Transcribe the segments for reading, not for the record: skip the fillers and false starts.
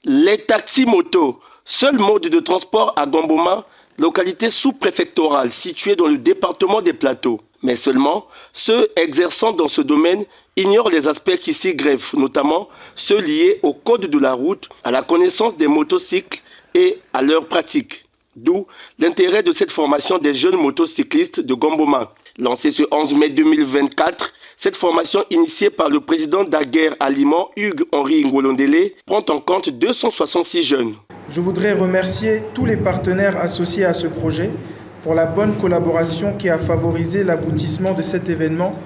Les taxis-motos, seul mode de transport à Gamboma, localité sous-préfectorale située dans le département des Plateaux. Mais seulement, ceux exerçant dans ce domaine ignorent les aspects qui s'y greffent, notamment ceux liés au code de la route, à la connaissance des motocycles et à leur pratique. D'où l'intérêt de cette formation des jeunes motocyclistes de Gamboma. Lancée ce 11 mai 2024, cette formation initiée par le président d'Aguerre Aliments, Hugues-Henri Ngolondele, prend en compte 266 jeunes. Je voudrais remercier tous les partenaires associés à ce projet pour la bonne collaboration qui a favorisé l'aboutissement de cet événement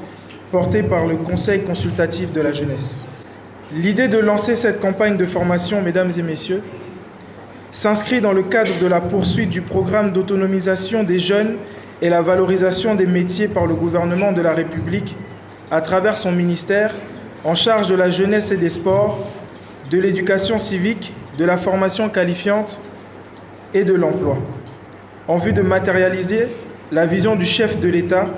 porté par le Conseil consultatif de la jeunesse. L'idée de lancer cette campagne de formation, mesdames et messieurs, s'inscrit dans le cadre de la poursuite du programme d'autonomisation des jeunes et la valorisation des métiers par le gouvernement de la République à travers son ministère en charge de la jeunesse et des sports, de l'éducation civique, de la formation qualifiante et de l'emploi, en vue de matérialiser la vision du chef de l'État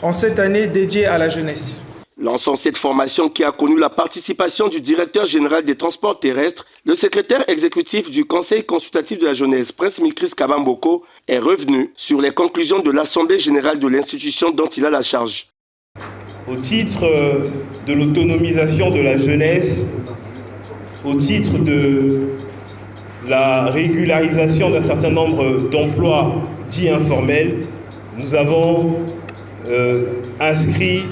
en cette année dédiée à la jeunesse. Lançant cette formation qui a connu la participation du directeur général des transports terrestres, le secrétaire exécutif du Conseil consultatif de la jeunesse, Prince Mikris Kabamboko, est revenu sur les conclusions de l'Assemblée générale de l'institution dont il a la charge. Au titre de l'autonomisation de la jeunesse, au titre de la régularisation d'un certain nombre d'emplois dits informels, nous avons inscrit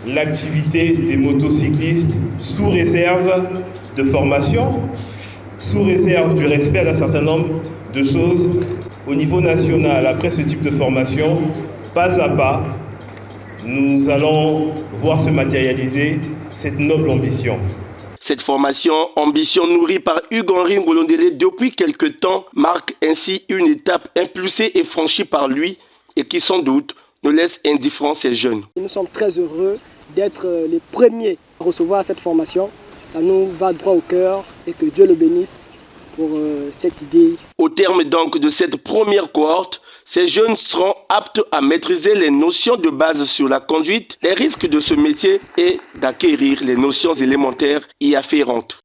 l'activité des motocyclistes sous réserve de formation, sous réserve du respect d'un certain nombre de choses au niveau national. Après ce type de formation, pas à pas, nous allons voir se matérialiser cette noble ambition. Cette formation, ambition nourrie par Hugues-Henri Ngolondele depuis quelque temps, marque ainsi une étape impulsée et franchie par lui et qui sans doute ne laisse indifférents ces jeunes. Nous sommes très heureux d'être les premiers à recevoir cette formation. Ça nous va droit au cœur et que Dieu le bénisse pour cette idée. Au terme donc de cette première cohorte, ces jeunes seront aptes à maîtriser les notions de base sur la conduite, les risques de ce métier et d'acquérir les notions élémentaires y afférentes.